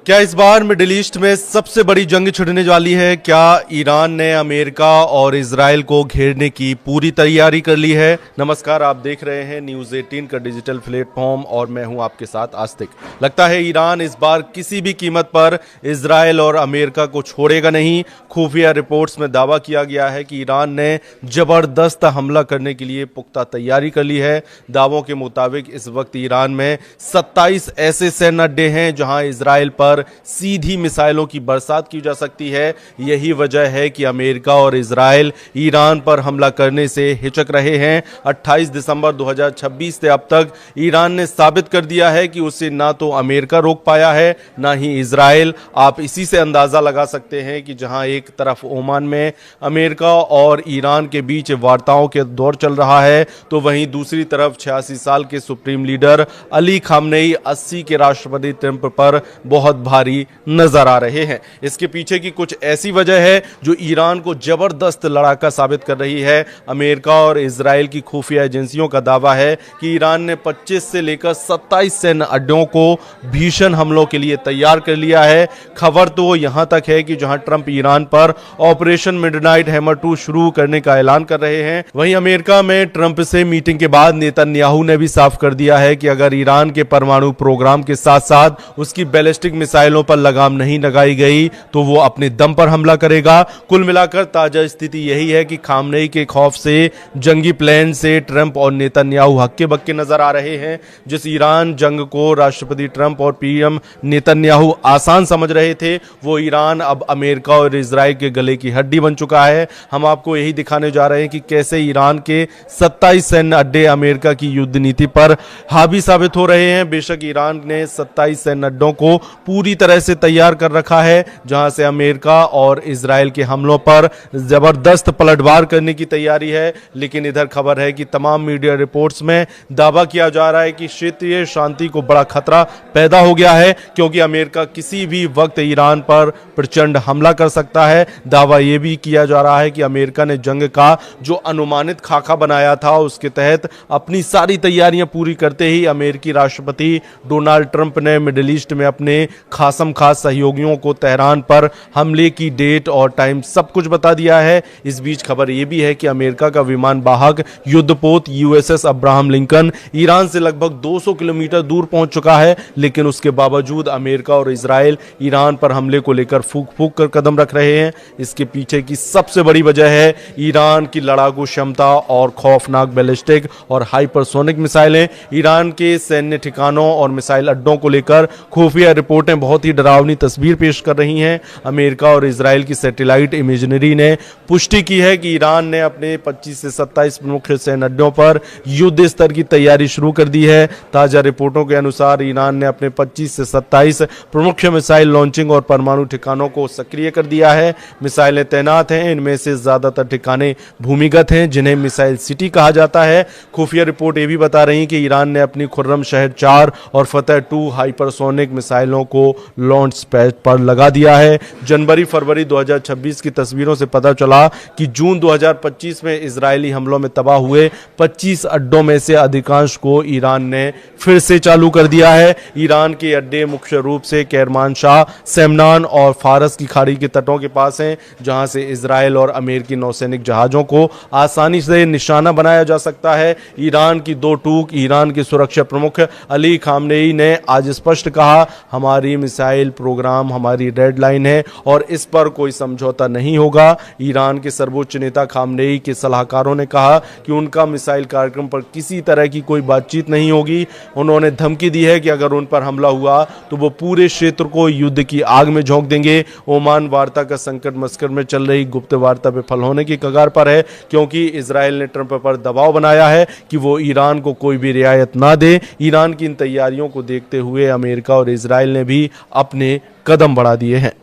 क्या इस बार middle east में सबसे बड़ी जंग छिड़ने वाली है? क्या ईरान ने अमेरिका और इजराइल को घेरने की पूरी तैयारी कर ली है? नमस्कार, आप देख रहे हैं न्यूज़ 18 का डिजिटल प्लेटफॉर्म और मैं हूं आपके साथ आस्तिक। लगता है ईरान इस बार किसी भी कीमत पर इजराइल और अमेरिका को छोड़ेगा नहीं। खुफिया रिपोर्ट्स में दावा किया गया है कि ईरान ने जबरदस्त हमला करने के लिए पुख्ता तैयारी कर ली है। दावों के मुताबिक इस वक्त ईरान में 27 ऐसे सैन्य अड्डे हैं जहां इजराइल पर सीधी मिसाइलों की बरसात की जा सकती है। यही वजह है कि अमेरिका और इजराइल ईरान पर हमला करने से हिचक रहे हैं। 28 दिसंबर 2026 से अब तक ईरान ने साबित कर दिया है कि उसे ना तो अमेरिका रोक पाया है ना ही इजराइल। आप इसी से अंदाजा लगा सकते हैं कि जहां एक तरफ ओमान में अमेरिका और ईरान के बीच वार्ताओं के दौर चल रहा है, तो वहीं दूसरी तरफ 86 साल के सुप्रीम लीडर अली खामनेई 80 के राष्ट्रपति ट्रंप पर बहुत भारी नजर आ रहे हैं। इसके पीछे की कुछ ऐसी वजह है जो ईरान को जबरदस्त लड़ाका साबित कर रही है। अमेरिका और इजराइल की खुफिया एजेंसियों का दावा है कि ईरान ने 25 से लेकर 27 सैन्य अड्डों को भीषण हमलों के लिए तैयार कर लिया है। खबर तो यहां तक है कि जहां ट्रंप ईरान पर ऑपरेशन मिडनाइट हैमर 2 शुरू करने का ऐलान कर रहे हैं, वहीं अमेरिका में ट्रंप से मीटिंग के बाद नेतन्याहू ने भी साफ कर दिया है कि अगर ईरान के परमाणु प्रोग्राम के साथ साथ उसकी बैलिस्टिक मिसाइलों पर लगाम नहीं लगाई गई तो वो अपने दम पर हमला करेगा। कुल मिलाकर ताजा स्थिति यही है कि खामनेई के खौफ से, जंगी प्लान से ट्रंप और नेतन्याहू हक्के बक्के नजर आ रहे हैं। जिस ईरान जंग को राष्ट्रपति ट्रंप और पीएम नेतन्याहू आसान समझ रहे थे, वो ईरान अब अमेरिका और इजराइल के गले की हड्डी बन चुका है। हम आपको यही दिखाने जा रहे हैं कि कैसे ईरान के 27 सैन्य अड्डे अमेरिका की युद्ध नीति पर हावी साबित हो रहे हैं। बेशक ईरान ने 27 सैन्य अड्डों को पूरी तरह से तैयार कर रखा है, जहां से अमेरिका और इजराइल के हमलों पर जबरदस्त पलटवार करने की तैयारी है। लेकिन इधर खबर है कि तमाम मीडिया रिपोर्ट्स में दावा किया जा रहा है कि क्षेत्रीय शांति को बड़ा खतरा पैदा हो गया है, क्योंकि अमेरिका किसी भी वक्त ईरान पर प्रचंड हमला कर सकता है। दावा यह भी किया जा रहा है कि अमेरिका ने जंग का जो अनुमानित खाका बनाया था, उसके तहत अपनी सारी तैयारियां पूरी करते ही अमेरिकी राष्ट्रपति डोनाल्ड ट्रंप ने मिडिल ईस्ट में अपने खासम खास सहयोगियों को तेहरान पर हमले की डेट और टाइम सब कुछ बता दिया है। इस बीच खबर यह भी है कि अमेरिका का विमान वाहक युद्धपोत यूएसएस अब्राहम लिंकन ईरान से लगभग 200 किलोमीटर दूर पहुंच चुका है, लेकिन उसके बावजूद अमेरिका और इजराइल ईरान पर हमले को लेकर फूंक फूंक कर कदम रख रहे हैं। इसके पीछे की सबसे बड़ी वजह है ईरान की लड़ाकू क्षमता और खौफनाक बैलिस्टिक और हाइपरसोनिक मिसाइलें। ईरान के सैन्य ठिकानों और मिसाइल अड्डों को लेकर खुफिया रिपोर्टें बहुत ही डरावनी तस्वीर पेश कर रही हैं। अमेरिका और इजराइल की सैटेलाइट इमेजनरी ने पुष्टि की है कि ईरान ने अपने 25 से 27 प्रमुख सैन्य अड्डों पर युद्ध स्तर की तैयारी शुरू कर दी है। ताजा रिपोर्टों के अनुसार ईरान ने अपने 25 से 27 प्रमुख मिसाइल लॉन्चिंग और परमाणु ठिकानों को सक्रिय कर दिया है। मिसाइलें तैनात हैं, इनमें से ज्यादातर ठिकाने भूमिगत हैं, जिन्हें मिसाइल सिटी कहा जाता है। खुफिया रिपोर्ट ये भी बता रही है कि ईरान ने अपनी खुर्रम शहर 4 और फतेह 2 हाइपरसोनिक मिसाइलों को लॉन्च पैड पर लगा दिया है। जनवरी फरवरी 2026 की तस्वीरों से पता चला कि जून 2025 में इजरायली हमलों में तबाह हुए 25 अड्डों में से अधिकांश को ईरान ने फिर से चालू कर दिया है। ईरान के अड्डे मुख्य रूप से केरमानशाह, सेमनान और फारस की खाड़ी के तटों के पास हैं, जहां से इजराइल और अमेरिकी नौसैनिक जहाजों को आसानी से निशाना बनाया जा सकता है। ईरान की दो टूक ईरान के सुरक्षा प्रमुख अली खामनेई ने आज स्पष्ट कहा, हमारी मिसाइल प्रोग्राम हमारी रेड लाइन है और इस पर कोई समझौता नहीं होगा। ईरान के सर्वोच्च नेता खामनेई के सलाहकारों ने कहा कि उनका मिसाइल कार्यक्रम पर किसी तरह की कोई बातचीत नहीं होगी। उन्होंने धमकी दी है कि अगर उन पर हमला हुआ तो वो पूरे क्षेत्र को युद्ध की आग में झोंक देंगे। ओमान वार्ता का संकट मस्कट में चल रही गुप्त वार्ता विफल होने की कगार पर है, क्योंकि इजराइल ने ट्रंप पर दबाव बनाया है कि वो ईरान को कोई भी रियायत ना दे। ईरान की इन तैयारियों को देखते हुए अमेरिका और इजराइल ने भी अपने कदम बढ़ा दिए हैं।